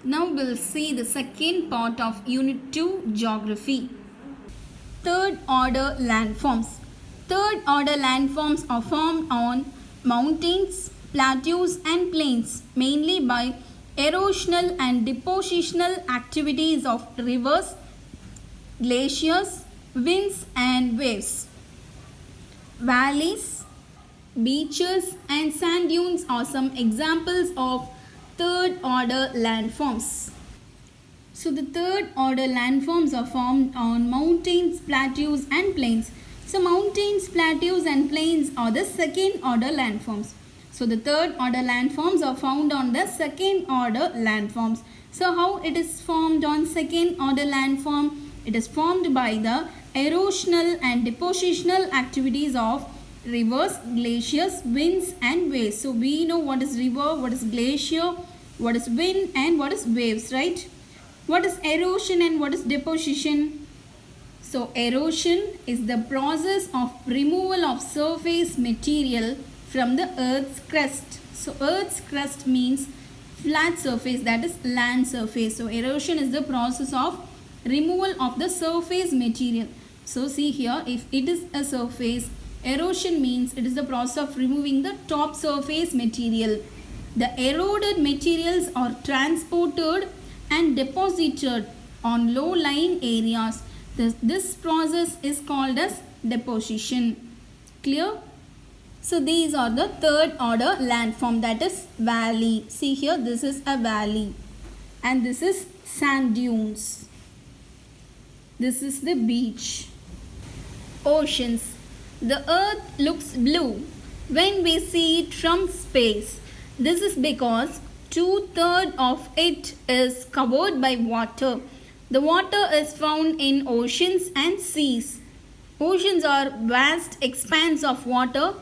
Now we'll see the second part of Unit 2 Geography. Third order landforms. Third order landforms are formed on mountains, plateaus and plains mainly by erosional and depositional activities of rivers, glaciers, winds and waves. Valleys, beaches and sand dunes are some examples of third order landforms. So the third order landforms are formed on mountains, plateaus and plains. So mountains, plateaus and plains are the second order landforms. So the third order landforms are found on the second order landforms. So how it is formed on second order landform? It is formed by the erosional and depositional activities of rivers, glaciers, winds and waves. So we know what is river, what is glacier, what is wind and what is waves, right? What is erosion and what is deposition? So erosion is the process of removal of surface material from the earth's crust. So earth's crust means flat surface, that is land surface. So erosion is the process of removal of the surface material. So see here, if it is a surface, erosion means it is the process of removing the top surface material. The eroded materials are transported and deposited on low-lying areas. This process is called as deposition. Clear? So these are the third order landform, that is valley. See here, this is a valley and this is sand dunes. This is the beach. Oceans. The earth looks blue when we see it from space. This is because 2/3 of it is covered by water. The water is found in oceans and seas. Oceans are vast expanse of water.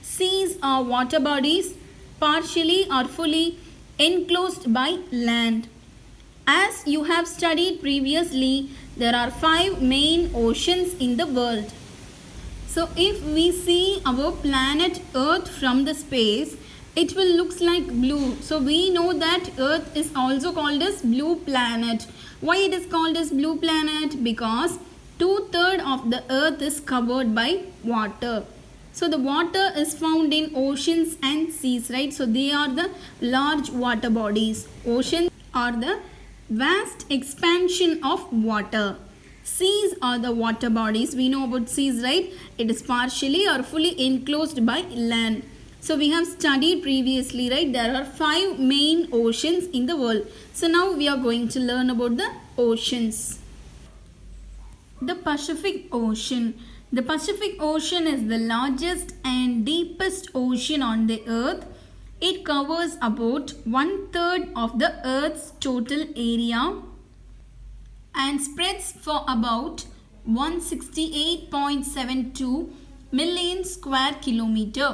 Seas are water bodies, partially or fully enclosed by land. As you have studied previously, there are 5 main oceans in the world. So if we see our planet Earth from the space, it will look like blue. So we know that Earth is also called as blue planet. Why it is called as blue planet? Because 2/3 of the Earth is covered by water. So the water is found in oceans and seas, right? So they are the large water bodies. Oceans are the vast expansion of water. Seas are the water bodies. We know about seas, right? It is partially or fully enclosed by land. So we have studied previously, right? There are 5 main oceans in the world. So now we are going to learn about the oceans. The Pacific Ocean. The Pacific Ocean is the largest and deepest ocean on the earth. It covers about 1/3 of the earth's total area and spreads for about 168.72 million square kilometer.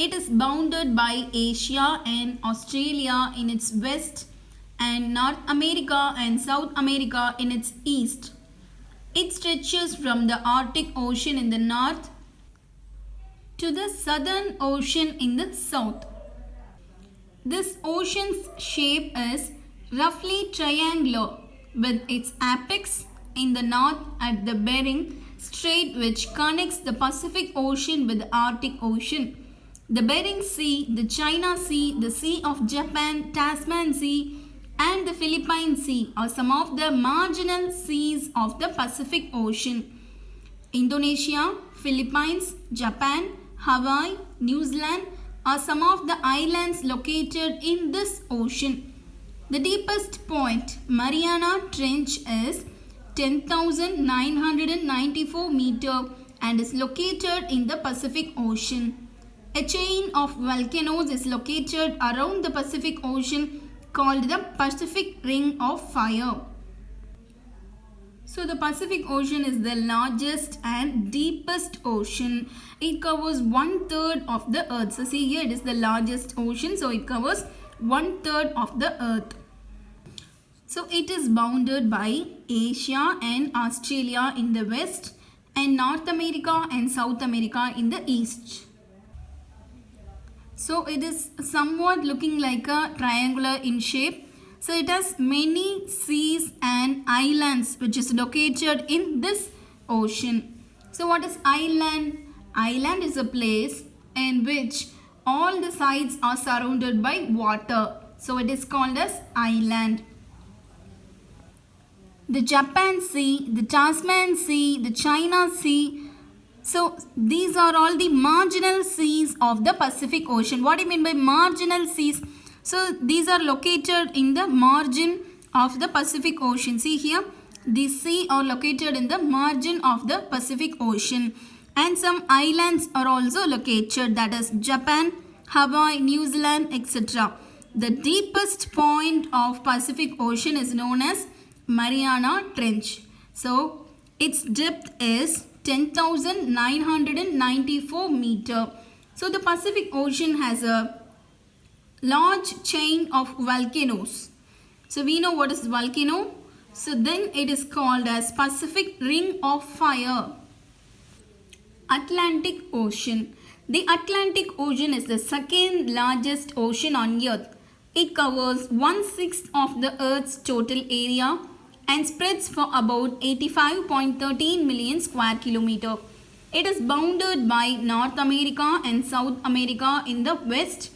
It is bounded by Asia and Australia in its west and North America and South America in its east. It stretches from the Arctic Ocean in the north to the Southern Ocean in the south. This ocean's shape is roughly triangular with its apex in the north at the Bering Strait, which connects the Pacific Ocean with the Arctic Ocean. The Bering Sea, the China Sea, the Sea of Japan, Tasman Sea and the Philippine Sea are some of the marginal seas of the Pacific Ocean. Indonesia, Philippines, Japan, Hawaii, New Zealand are some of the islands located in this ocean. The deepest point, Mariana Trench, is 10,994 meters and is located in the Pacific Ocean. A chain of volcanoes is located around the Pacific Ocean called the Pacific Ring of Fire. So the Pacific Ocean is the largest and deepest ocean. It covers 1/3 of the earth. So see here, it is the largest ocean. So it covers 1/3 of the earth. So it is bounded by Asia and Australia in the west and North America and South America in the east. So it is somewhat looking like a triangular in shape. So it has many seas and islands which is located in this ocean. So what is island? Island is a place in which all the sides are surrounded by water. So it is called as island. The Japan Sea, the Tasman Sea, the China Sea. So these are all the marginal seas of the Pacific Ocean. What do you mean by marginal seas? So these are located in the margin of the Pacific Ocean. See here, these sea are located in the margin of the Pacific Ocean. And some islands are also located, that is Japan, Hawaii, New Zealand, etc. The deepest point of Pacific Ocean is known as Mariana Trench. So its depth is 10,994 meter. So the Pacific Ocean has a large chain of volcanoes. So we know what is volcano. So then it is called as Pacific Ring of Fire. Atlantic Ocean. The Atlantic Ocean is the second largest ocean on Earth. It covers 1/6 of the Earth's total area and spreads for about 85.13 million square kilometer. It is bounded by North America and South America in the west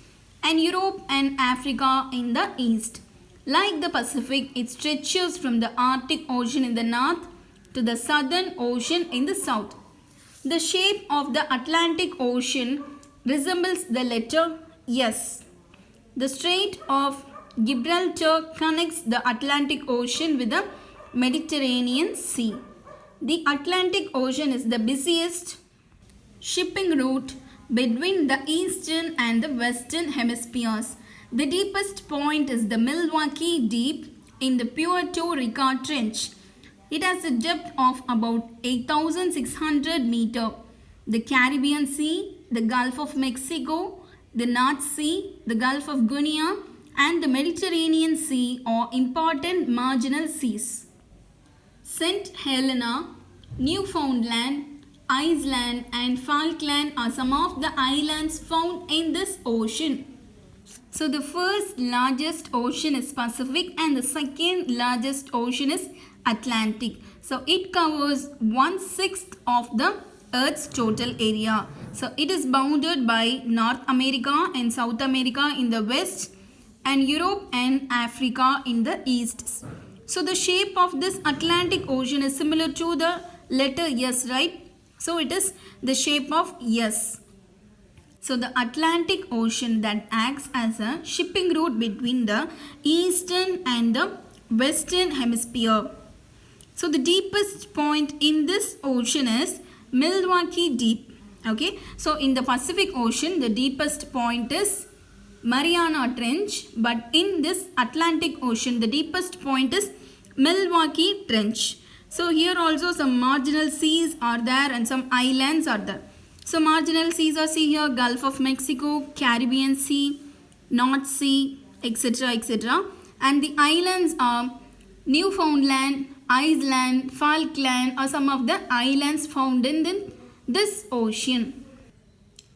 and Europe and Africa in the east. Like the Pacific, it stretches from the Arctic Ocean in the north to the Southern Ocean in the south. The shape of the Atlantic Ocean resembles the letter S. The Strait of Gibraltar connects the Atlantic Ocean with the Mediterranean Sea. The Atlantic Ocean is the busiest shipping route between the eastern and the western hemispheres. The deepest point is the Milwaukee Deep in the Puerto Rico Trench. It has a depth of about 8,600 meters. The Caribbean Sea, the Gulf of Mexico, the North Sea, the Gulf of Guinea and the Mediterranean Sea are important marginal seas. St. Helena, Newfoundland, Iceland and Falkland are some of the islands found in this ocean. So the first largest ocean is Pacific and the second largest ocean is Atlantic. So it covers 1/6 of the Earth's total area. So it is bounded by North America and South America in the west and Europe and Africa in the east. So the shape of this Atlantic Ocean is similar to the letter S, right? So it is the shape of S. So the Atlantic Ocean that acts as a shipping route between the eastern and the western hemisphere. So the deepest point in this ocean is Milwaukee Deep. Okay, so in the Pacific Ocean, the deepest point is Mariana Trench, but in this Atlantic Ocean, the deepest point is Milwaukee Trench. So here also some marginal seas are there and some islands are there. So marginal seas are, see here, Gulf of Mexico, Caribbean Sea, North Sea, etc. etc. And the islands are Newfoundland, Iceland, Falkland are some of the islands found in this ocean.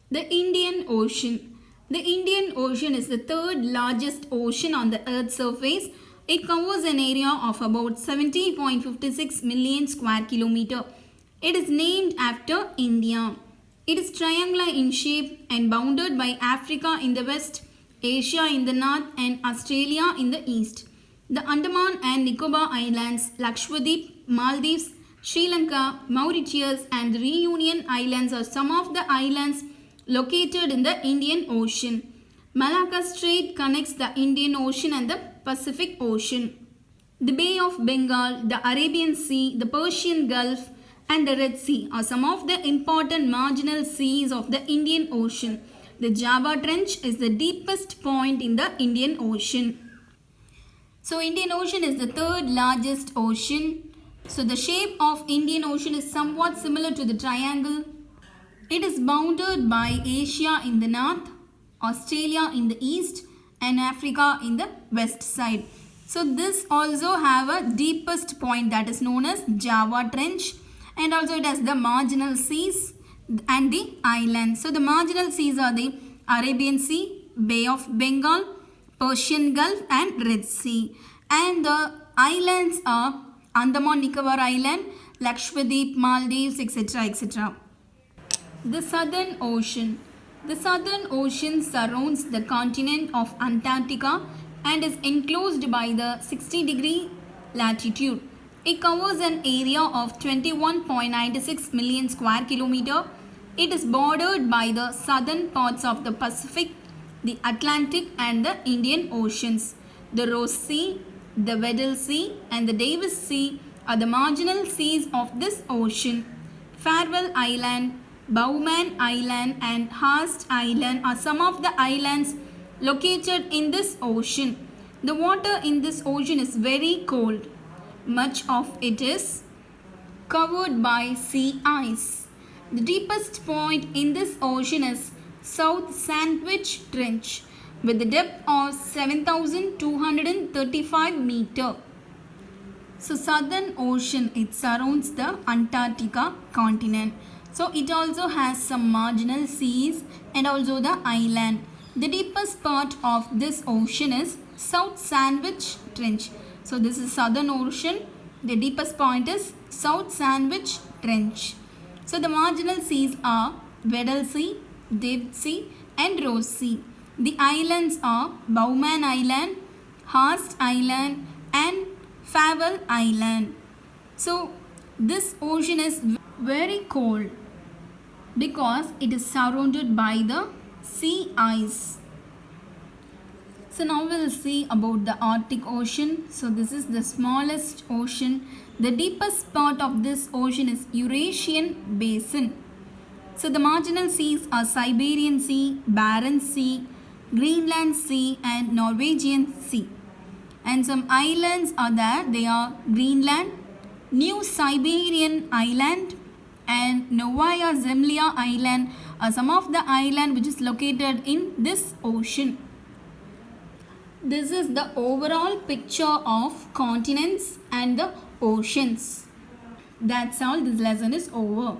The Indian Ocean. The Indian Ocean is the third largest ocean on the Earth's surface. It covers an area of about 70.56 million square kilometer. It is named after India. It is triangular in shape and bounded by Africa in the west, Asia in the north and Australia in the east. The Andaman and Nicobar Islands, Lakshadweep, Maldives, Sri Lanka, Mauritius and the Reunion Islands are some of the islands located in the Indian Ocean. Malacca Strait connects the Indian Ocean and the Pacific Ocean. The Bay of Bengal, the Arabian Sea, the Persian Gulf and the Red Sea are some of the important marginal seas of the Indian Ocean. The Java Trench is the deepest point in the Indian Ocean. So Indian Ocean is the third largest ocean. So the shape of Indian Ocean is somewhat similar to the triangle. It is bounded by Asia in the north, Australia in the east and Africa in the west side. So this also have a deepest point that is known as Java Trench, and also it has the marginal seas and the islands. So the marginal seas are the Arabian Sea, Bay of Bengal, Persian Gulf and Red Sea. And the islands are Andaman Nicobar Island, Lakshadweep, Maldives, etc. etc. The Southern Ocean. The Southern Ocean surrounds the continent of Antarctica and is enclosed by the 60-degree latitude. It covers an area of 21.96 million square kilometer. It is bordered by the southern parts of the Pacific, the Atlantic and the Indian Oceans. The Ross Sea, the Weddell Sea and the Davis Sea are the marginal seas of this ocean. Farewell Island, Bowman Island and Haast Island are some of the islands located in this ocean. The water in this ocean is very cold. Much of it is covered by sea ice. The deepest point in this ocean is South Sandwich Trench with a depth of 7,235 meters. So Southern Ocean, it surrounds the Antarctica continent. So it also has some marginal seas and also the island. The deepest part of this ocean is South Sandwich Trench. So this is Southern Ocean. The deepest point is South Sandwich Trench. So the marginal seas are Weddell Sea, Davis Sea and Ross Sea. The islands are Bowman Island, Haast Island and Farewell Island. So this ocean is very cold because it is surrounded by the sea ice. So now we will see about the Arctic Ocean. So this is the smallest ocean. The deepest part of this ocean is Eurasian Basin. So the marginal seas are Siberian Sea, Barents Sea, Greenland Sea and Norwegian Sea. And some islands are there. They are Greenland, New Siberian Island and Novaya Zemlya Island are some of the island which is located in this ocean. This is the overall picture of continents and the oceans. That's all. This lesson is over.